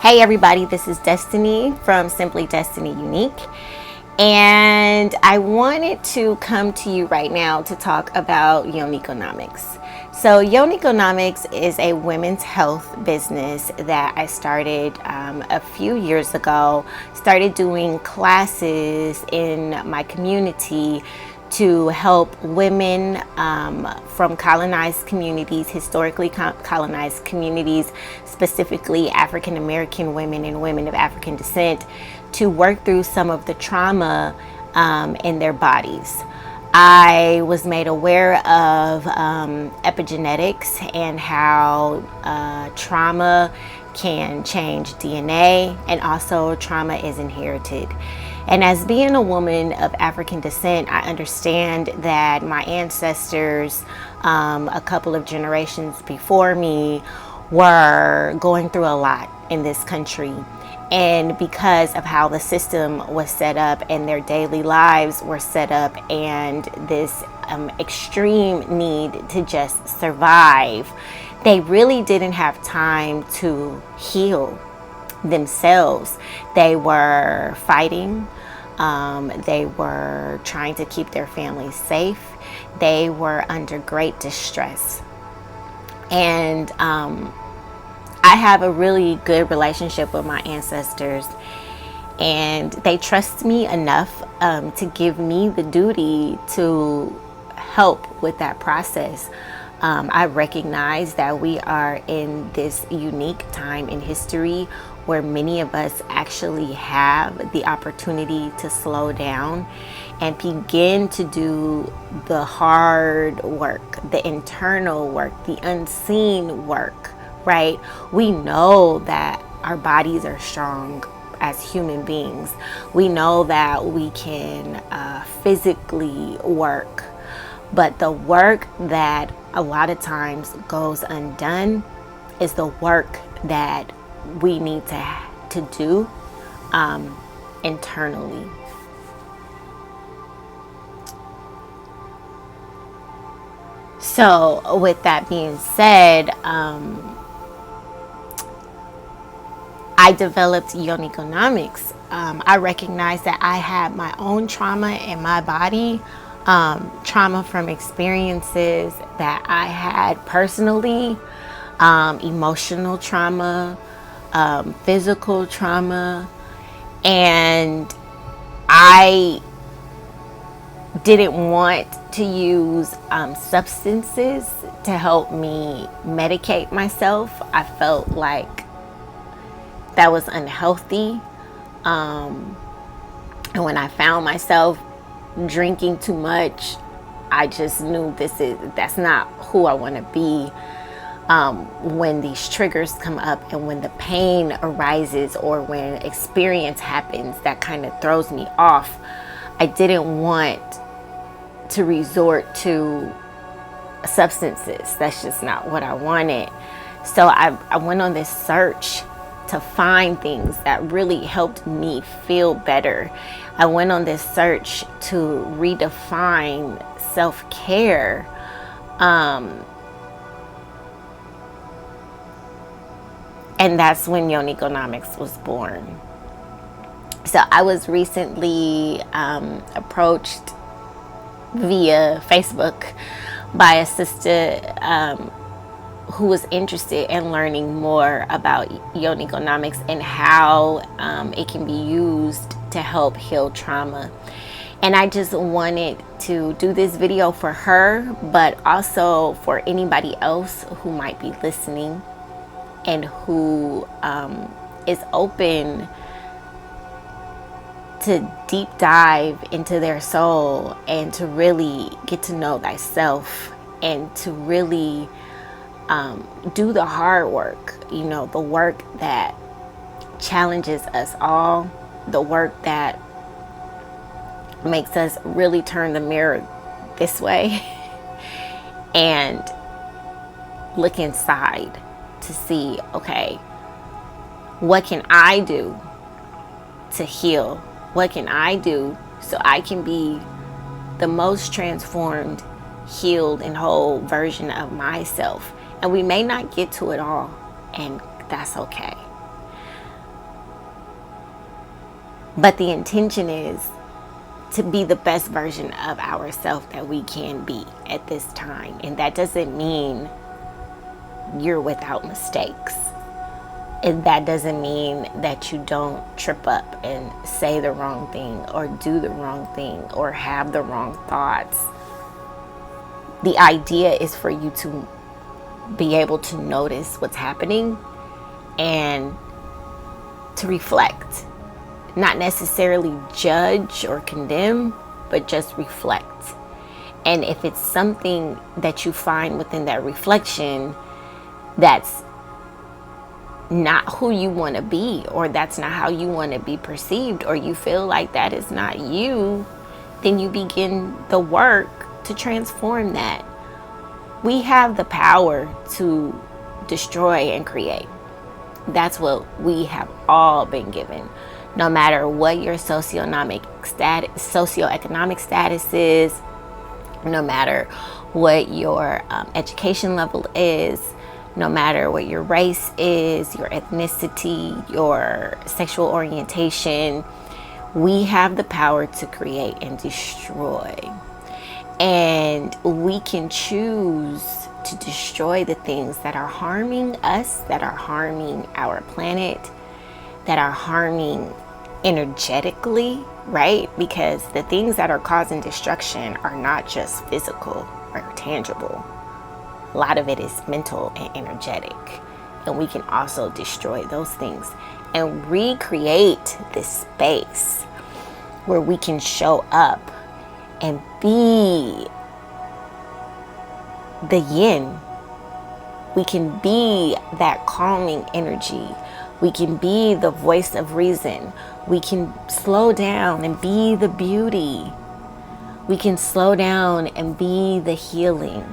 Hey everybody, this is Destiny from Simply Destiny Unique, and I wanted to come to you right now to talk about Yoniconomics. So Yoniconomics is a women's health business that I started a few years ago. Started doing classes in my community to help women from colonized communities, historically colonized communities, specifically African American women and women of African descent, to work through some of the trauma in their bodies. I was made aware of epigenetics and how trauma can change DNA, and also trauma is inherited. And as being a woman of African descent, I understand that my ancestors, a couple of generations before me, were going through a lot in this country. And because of how the system was set up and their daily lives were set up, and this extreme need to just survive, they really didn't have time to heal themselves. They were fighting. They were trying to keep their families safe. They were under great distress. And I have a really good relationship with my ancestors, and they trust me enough to give me the duty to help with that process. I recognize that we are in this unique time in history where many of us actually have the opportunity to slow down and begin to do the hard work, the internal work, the unseen work, right? We know that our bodies are strong as human beings. We know that we can physically work, but the work that a lot of times goes undone is the work that we need to do internally. So with that being said, I developed Yoniconomics. I recognized that I had my own trauma in my body, trauma from experiences that I had personally, emotional trauma, physical trauma, and I didn't want to use substances to help me medicate myself. I felt like that was unhealthy, and when I found myself drinking too much, I just knew that's not who I want to be. When these triggers come up and when the pain arises or when experience happens that kind of throws me off, I didn't want to resort to substances. That's just not what I wanted. So I went on this search to find things that really helped me feel better. I went on this search to redefine self-care. And that's when Yoniconomics was born. So I was recently approached via Facebook by a sister who was interested in learning more about Yoniconomics and how it can be used to help heal trauma. And I just wanted to do this video for her, but also for anybody else who might be listening and who is open to deep dive into their soul and to really get to know thyself and to really do the hard work, the work that challenges us all, the work that makes us really turn the mirror this way and look inside to see, okay, what can I do to heal? What can I do so I can be the most transformed, healed, and whole version of myself? And we may not get to it all, and that's okay. But the intention is to be the best version of ourselves that we can be at this time. And that doesn't mean you're without mistakes. And that doesn't mean that you don't trip up and say the wrong thing or do the wrong thing or have the wrong thoughts. The idea is for you to be able to notice what's happening and to reflect. Not necessarily judge or condemn, but just reflect. And if it's something that you find within that reflection that's not who you want to be, or that's not how you want to be perceived, or you feel like that is not you, then you begin the work to transform that. We have the power to destroy and create. That's what we have all been given. No matter what your socioeconomic status is, no matter what your education level is, no matter what your race is, your ethnicity, your sexual orientation, we have the power to create and destroy. And we can choose to destroy the things that are harming us, that are harming our planet, that are harming energetically, right? Because the things that are causing destruction are not just physical or tangible. A lot of it is mental and energetic. And we can also destroy those things and recreate this space where we can show up and be the yin. We can be that calming energy. We can be the voice of reason. We can slow down and be the beauty. We can slow down and be the healing.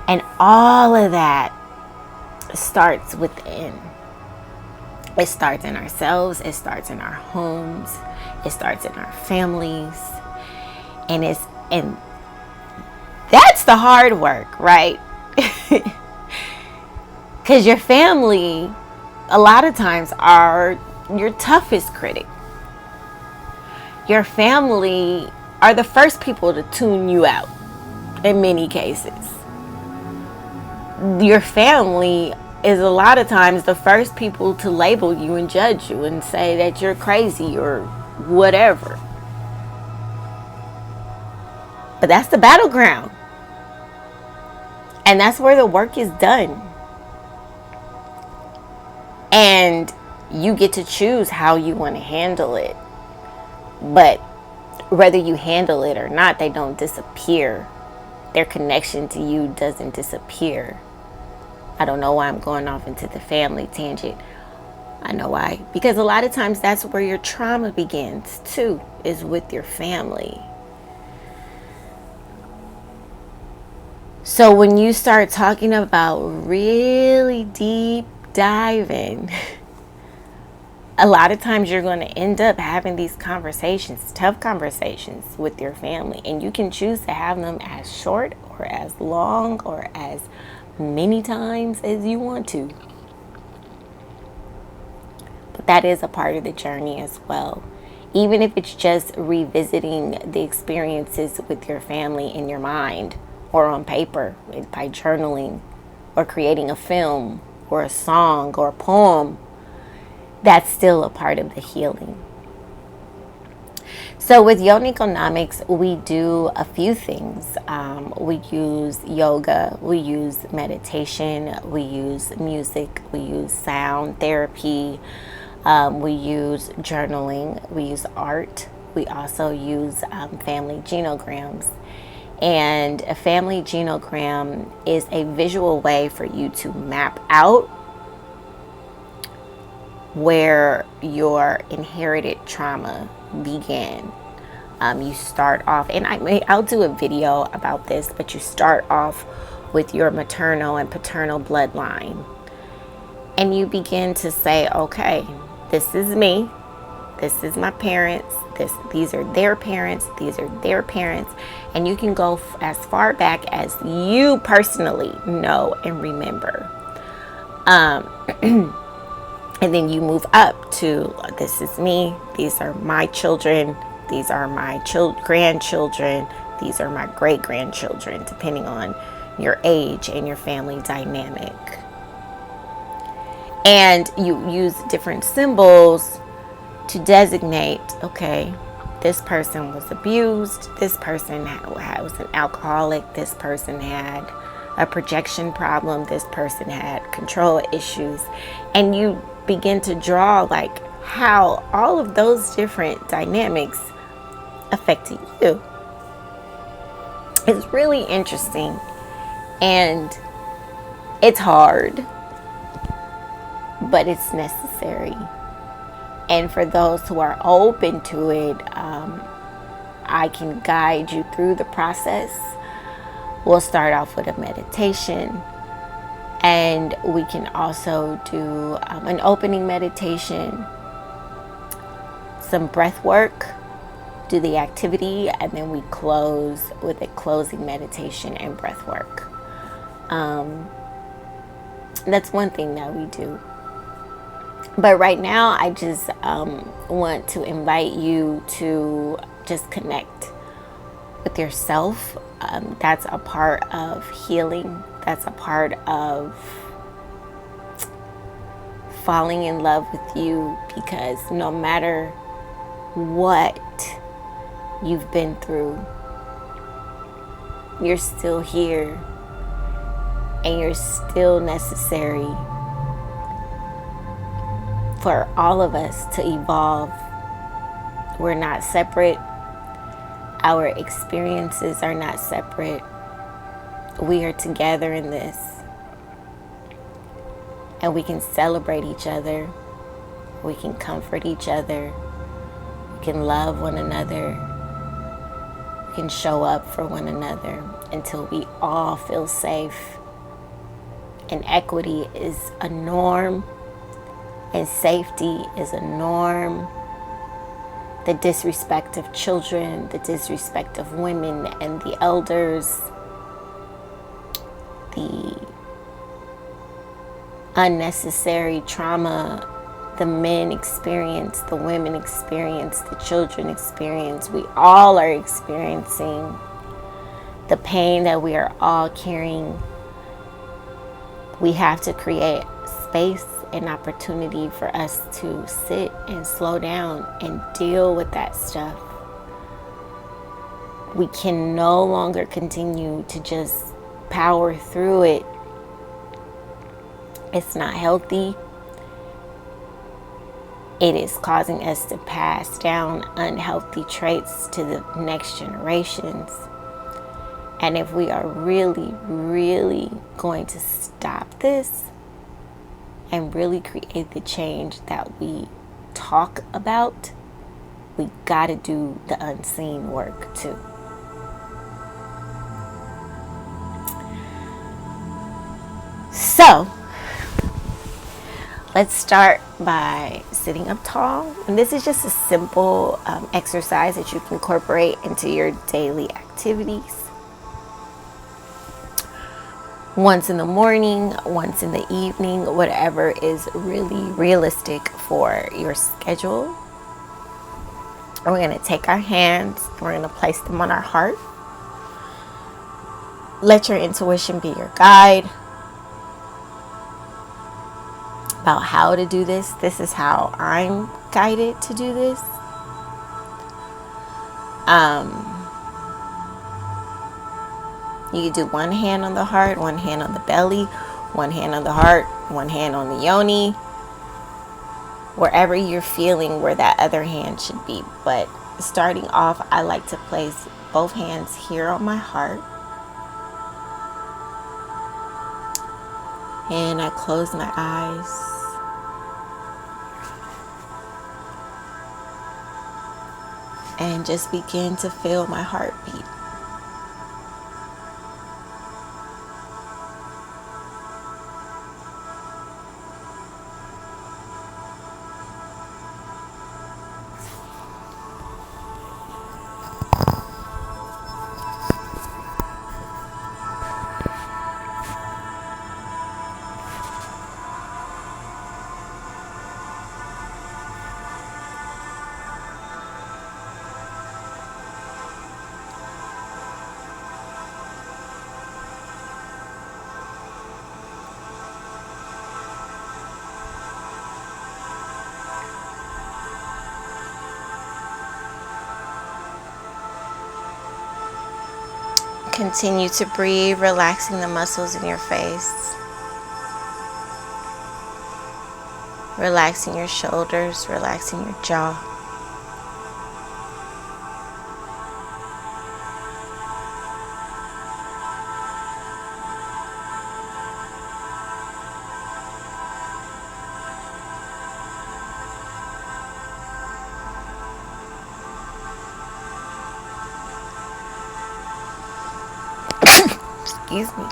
And all of that starts within. It starts in ourselves. It starts in our homes. It starts in our families. And that's the hard work, right? Because your family, a lot of times, are your toughest critic. Your family are the first people to tune you out in many cases. Your family is a lot of times the first people to label you and judge you and say that you're crazy or whatever. But that's the battleground. And that's where the work is done. And you get to choose how you want to handle it. But whether you handle it or not, they don't disappear. Their connection to you doesn't disappear. I don't know why I'm going off into the family tangent. I know why. Because a lot of times that's where your trauma begins too, is with your family. So when you start talking about really deep diving, a lot of times you're going to end up having these conversations, tough conversations with your family. And you can choose to have them as short or as long or as many times as you want to. But that is a part of the journey as well. Even if it's just revisiting the experiences with your family in your mind or on paper by journaling or creating a film or a song or a poem, that's still a part of the healing. So with Yoniconomics, we do a few things. We use yoga, we use meditation, we use music, we use sound therapy, we use journaling, we use art. We also use family genograms. And a family genogram is a visual way for you to map out where your inherited trauma began. You start off, and I'll do a video about this, but you start off with your maternal and paternal bloodline. And you begin to say, okay, this is me. This is my parents. These are their parents. These are their parents. And you can go as far back as you personally know and remember. And then you move up to, this is me, these are my children, these are my grandchildren, these are my great grandchildren, depending on your age and your family dynamic. And you use different symbols to designate, okay, this person was abused, this person was an alcoholic, this person had a projection problem, this person had control issues. And you begin to draw like how all of those different dynamics affected you. It's really interesting, and it's hard, but it's necessary. And for those who are open to it, I can guide you through the process. We'll start off with a meditation, and we can also do an opening meditation, some breath work, do the activity, and then we close with a closing meditation and breath work. That's one thing that we do. But right now, I just want to invite you to just connect with yourself. That's a part of healing. That's a part of falling in love with you, because no matter what you've been through, you're still here and you're still necessary for all of us to evolve. We're not separate. Our experiences are not separate. We are together in this. And we can celebrate each other. We can comfort each other. We can love one another. We can show up for one another until we all feel safe. And equity is a norm. And safety is a norm. The disrespect of children, the disrespect of women and the elders, the unnecessary trauma the men experience, the women experience, the children experience, we all are experiencing, the pain that we are all carrying. We have to create space an opportunity for us to sit and slow down and deal with that stuff. We can no longer continue to just power through it. It's not healthy. It is causing us to pass down unhealthy traits to the next generations. And if we are really, really going to stop this and really create the change that we talk about, we got to do the unseen work too. So, let's start by sitting up tall. And this is just a simple exercise that you can incorporate into your daily activities. Once in the morning, once in the evening, whatever is really realistic for your schedule. And we're going to take our hands, we're going to place them on our heart. Let your intuition be your guide about how to do this. This is how I'm guided to do this. You can do one hand on the heart, one hand on the belly, one hand on the heart, one hand on the yoni, wherever you're feeling where that other hand should be. But starting off, I like to place both hands here on my heart. And I close my eyes. And just begin to feel my heartbeat. Continue to breathe, relaxing the muscles in your face, relaxing your shoulders, relaxing your jaw. Excuse me.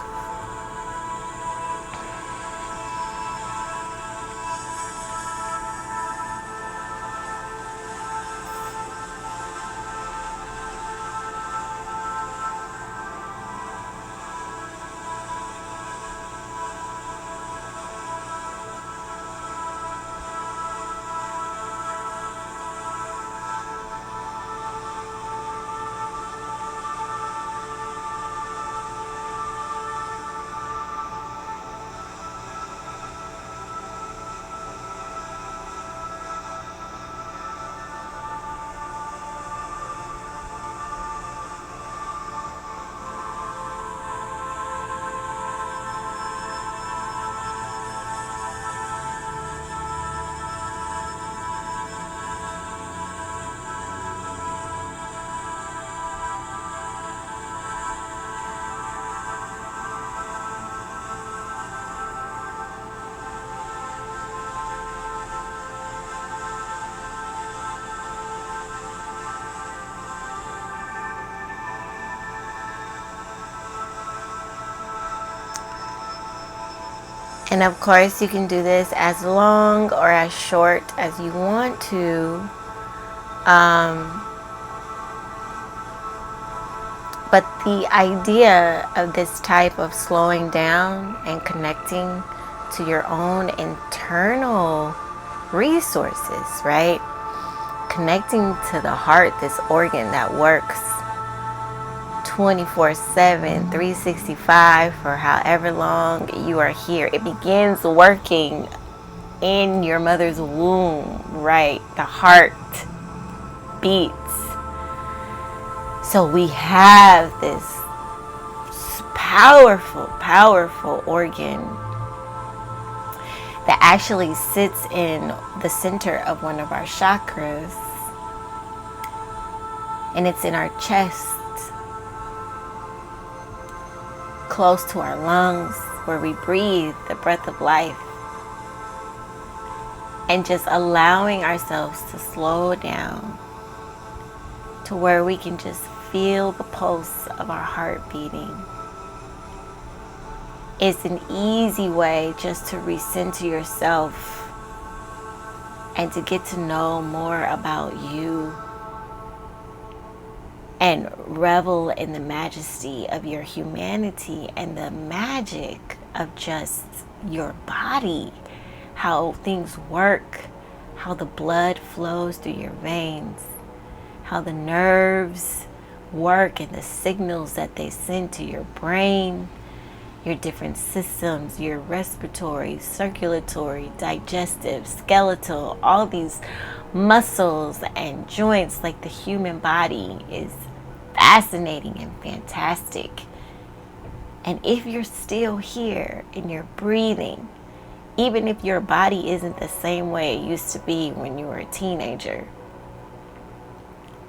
And of course, you can do this as long or as short as you want to. But the idea of this type of slowing down and connecting to your own internal resources, right? Connecting to the heart, this organ that works 24/7, 365 for however long you are here. It begins working in your mother's womb, right? The heart beats. So we have this powerful, powerful organ that actually sits in the center of one of our chakras. And it's in our chest, close to our lungs, where we breathe the breath of life. And just allowing ourselves to slow down to where we can just feel the pulse of our heart beating. It's an easy way just to recenter yourself and to get to know more about you and revel in the majesty of your humanity and the magic of just your body, how things work, how the blood flows through your veins, how the nerves work and the signals that they send to your brain, your different systems, your respiratory, circulatory, digestive, skeletal, all these muscles and joints. Like the human body is fascinating and fantastic. And if you're still here and you're breathing, even if your body isn't the same way it used to be when you were a teenager,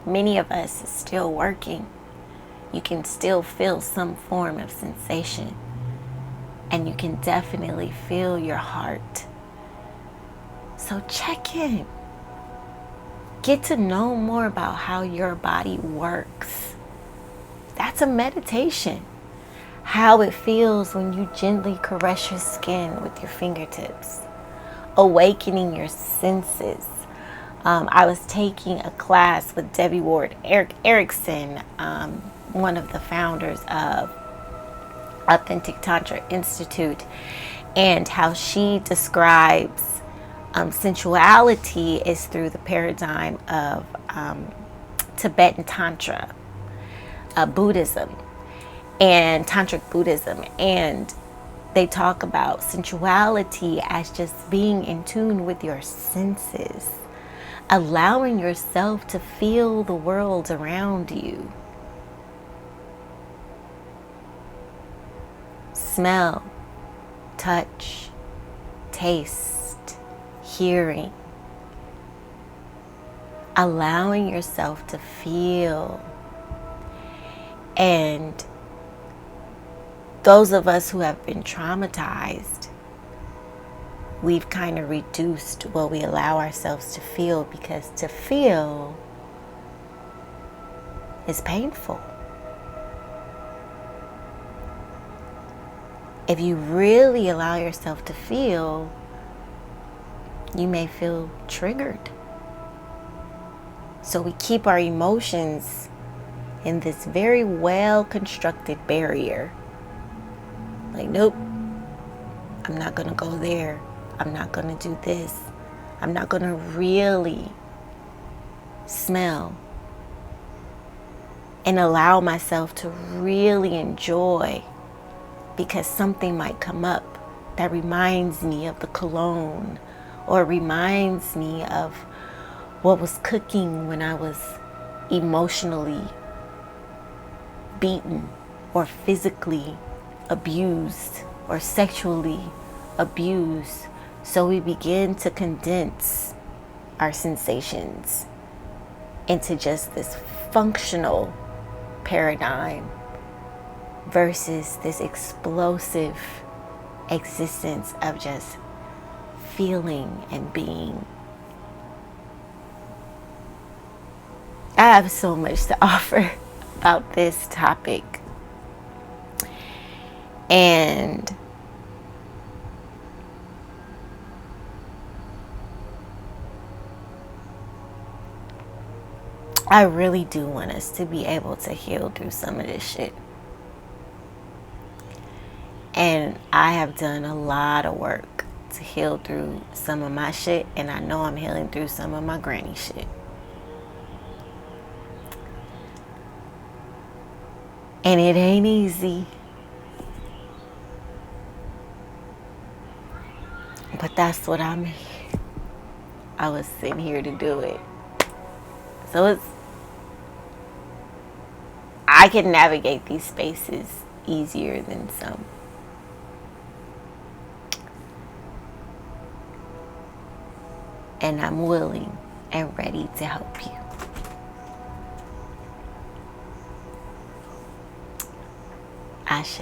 many of us is still working. You can still feel some form of sensation, and you can definitely feel your heart. So check in. Get to know more about how your body works. That's a meditation. How it feels when you gently caress your skin with your fingertips, awakening your senses. I was taking a class with Debbie Ward Erickson, one of the founders of Authentic Tantra Institute, and how she describes sensuality is through the paradigm of Tibetan Tantra, Buddhism, and Tantric Buddhism. And they talk about sensuality as just being in tune with your senses, allowing yourself to feel the world around you. smell, touch, taste, hearing. Allowing yourself to feel. And those of us who have been traumatized, we've kind of reduced what we allow ourselves to feel, because to feel is painful. If you really allow yourself to feel, you may feel triggered. So we keep our emotions in this very well constructed barrier. Like, nope, I'm not going to go there. I'm not going to do this. I'm not going to really smell and allow myself to really enjoy, because something might come up that reminds me of the cologne, or reminds me of what was cooking when I was emotionally beaten, or physically abused, or sexually abused. So we begin to condense our sensations into just this functional paradigm versus this explosive existence of just feeling and being. I have so much to offer about this topic. And I really do want us to be able to heal through some of this shit. And I have done a lot of work to heal through some of my shit, and I know I'm healing through some of my granny shit. And it ain't easy. But that's what I was sitting here to do it. So I can navigate these spaces easier than some. And I'm willing and ready to help you. Ashe.